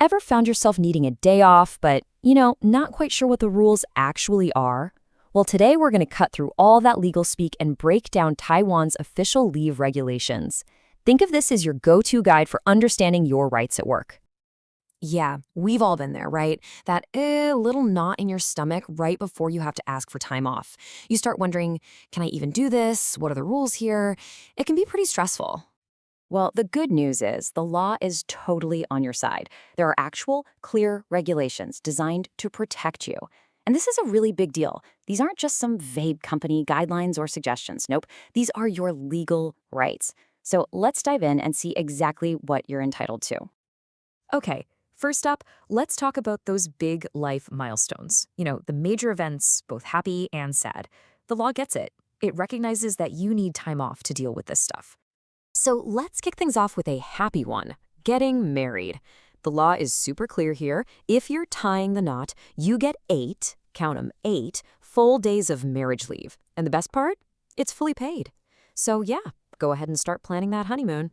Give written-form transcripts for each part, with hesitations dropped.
Ever found yourself needing a day off, but, not quite sure what the rules actually are? Well, today we're going to cut through all that legal speak and break down Taiwan's official leave regulations. Think of this as your go-to guide for understanding your rights at work. Yeah, we've all been there, right? That little knot in your stomach right before you have to ask for time off. You start wondering, can I even do this? What are the rules here? It can be pretty stressful. Well, the good news is the law is totally on your side. There are actual, clear regulations designed to protect you. And this is a really big deal. These aren't just some vague company guidelines or suggestions. Nope, these are your legal rights. So let's dive in and see exactly what you're entitled to. Okay, first up, let's talk about those big life milestones. The major events, both happy and sad. The law gets it. It recognizes that you need time off to deal with this stuff. So let's kick things off with a happy one, getting married. The law is super clear here. If you're tying the knot, you get 8, count them, 8 full days of marriage leave. And the best part? It's fully paid. So yeah, go ahead and start planning that honeymoon.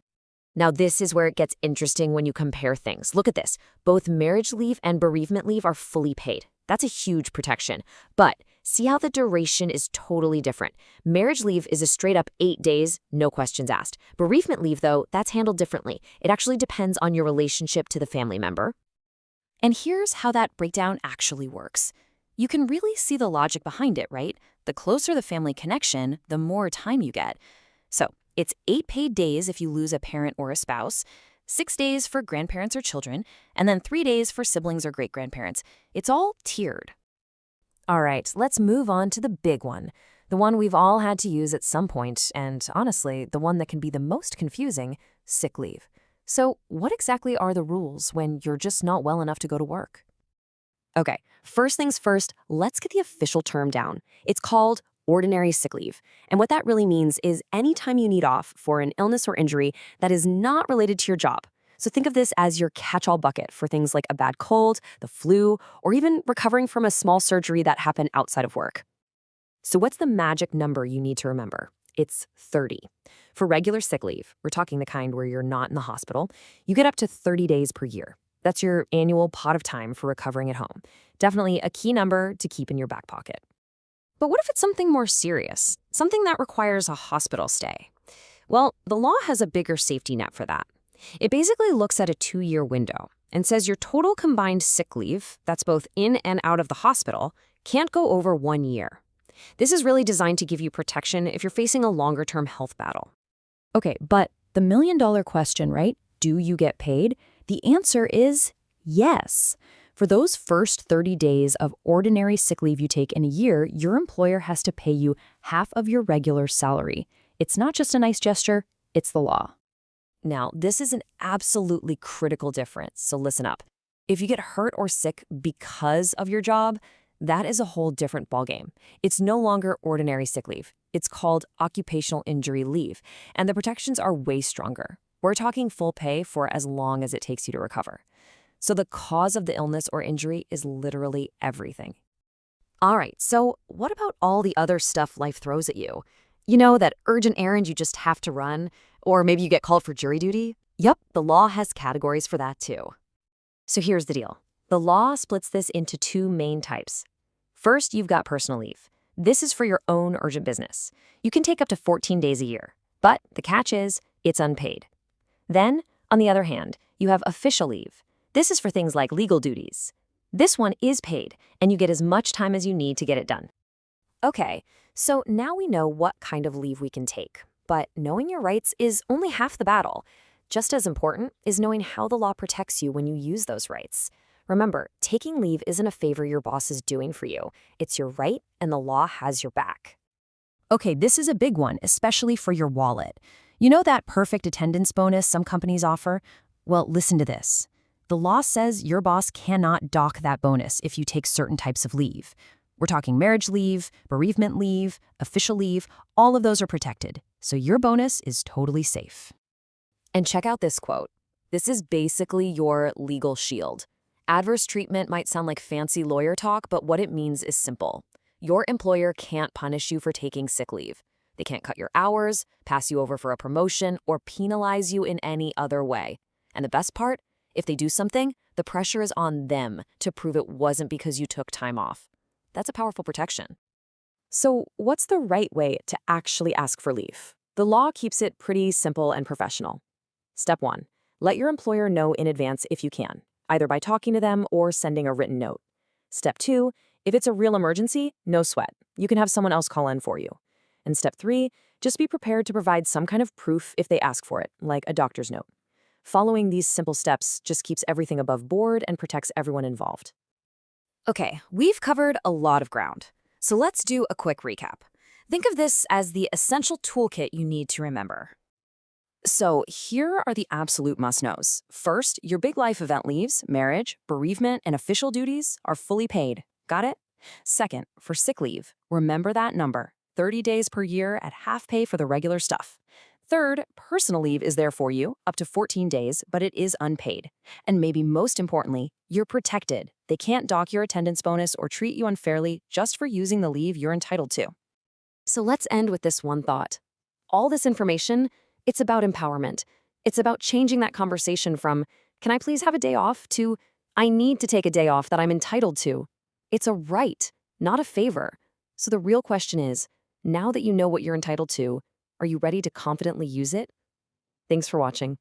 Now, this is where it gets interesting when you compare things. Look at this. Both marriage leave and bereavement leave are fully paid. That's a huge protection. But see how the duration is totally different. Marriage leave is a straight up 8 days, no questions asked. Bereavement leave, though, that's handled differently. It actually depends on your relationship to the family member. And here's how that breakdown actually works. You can really see the logic behind it, right? The closer the family connection, the more time you get. So it's 8 paid days if you lose a parent or a spouse, 6 days for grandparents or children, and then 3 days for siblings or great-grandparents. It's all tiered. All right, let's move on to the big one, the one we've all had to use at some point, and honestly, the one that can be the most confusing, sick leave. So what exactly are the rules when you're just not well enough to go to work? Okay, first things first, let's get the official term down. It's called ordinary sick leave. And what that really means is any time you need off for an illness or injury that is not related to your job. So think of this as your catch-all bucket for things like a bad cold, the flu, or even recovering from a small surgery that happened outside of work. So what's the magic number you need to remember? It's 30. For regular sick leave, we're talking the kind where you're not in the hospital, you get up to 30 days per year. That's your annual pot of time for recovering at home. Definitely a key number to keep in your back pocket. But what if it's something more serious, something that requires a hospital stay? Well, the law has a bigger safety net for that. It basically looks at a 2-year window and says your total combined sick leave, that's both in and out of the hospital, can't go over 1 year. This is really designed to give you protection if you're facing a longer-term health battle. Okay, but the million-dollar question, right? Do you get paid? The answer is yes. For those first 30 days of ordinary sick leave you take in a year, your employer has to pay you half of your regular salary. It's not just a nice gesture, it's the law. Now, this is an absolutely critical difference, so listen up. If you get hurt or sick because of your job, that is a whole different ballgame. It's no longer ordinary sick leave. It's called occupational injury leave, and the protections are way stronger. We're talking full pay for as long as it takes you to recover. So the cause of the illness or injury is literally everything. All right, so what about all the other stuff life throws at you? That urgent errand you just have to run, or maybe you get called for jury duty? Yep, the law has categories for that too. So here's the deal. The law splits this into 2 main types. First, you've got personal leave. This is for your own urgent business. You can take up to 14 days a year, but the catch is it's unpaid. Then, on the other hand, you have official leave. This is for things like legal duties. This one is paid, and you get as much time as you need to get it done. Okay, so now we know what kind of leave we can take, but knowing your rights is only half the battle. Just as important is knowing how the law protects you when you use those rights. Remember, taking leave isn't a favor your boss is doing for you. It's your right, and the law has your back. Okay, this is a big one, especially for your wallet. You know that perfect attendance bonus some companies offer? Well, listen to this. The law says your boss cannot dock that bonus if you take certain types of leave. We're talking marriage leave, bereavement leave, official leave, all of those are protected. So your bonus is totally safe. And check out this quote. This is basically your legal shield. Adverse treatment might sound like fancy lawyer talk, but what it means is simple. Your employer can't punish you for taking sick leave. They can't cut your hours, pass you over for a promotion, or penalize you in any other way. And the best part? If they do something, the pressure is on them to prove it wasn't because you took time off. That's a powerful protection. So, what's the right way to actually ask for leave? The law keeps it pretty simple and professional. Step 1. Let your employer know in advance if you can, either by talking to them or sending a written note. Step 2. If it's a real emergency, no sweat. You can have someone else call in for you. And step 3. Just be prepared to provide some kind of proof if they ask for it, like a doctor's note. Following these simple steps just keeps everything above board and protects everyone involved. Okay, we've covered a lot of ground. So let's do a quick recap. Think of this as the essential toolkit you need to remember. So here are the absolute must-knows. First, your big life event leaves, marriage, bereavement, and official duties are fully paid. Got it? Second, for sick leave, remember that number, 30 days per year at half pay for the regular stuff. Third, personal leave is there for you, up to 14 days, but it is unpaid. And maybe most importantly, you're protected. They can't dock your attendance bonus or treat you unfairly just for using the leave you're entitled to. So let's end with this one thought. All this information, it's about empowerment. It's about changing that conversation from, can I please have a day off, to, I need to take a day off that I'm entitled to. It's a right, not a favor. So the real question is, now that you know what you're entitled to, are you ready to confidently use it? Thanks for watching.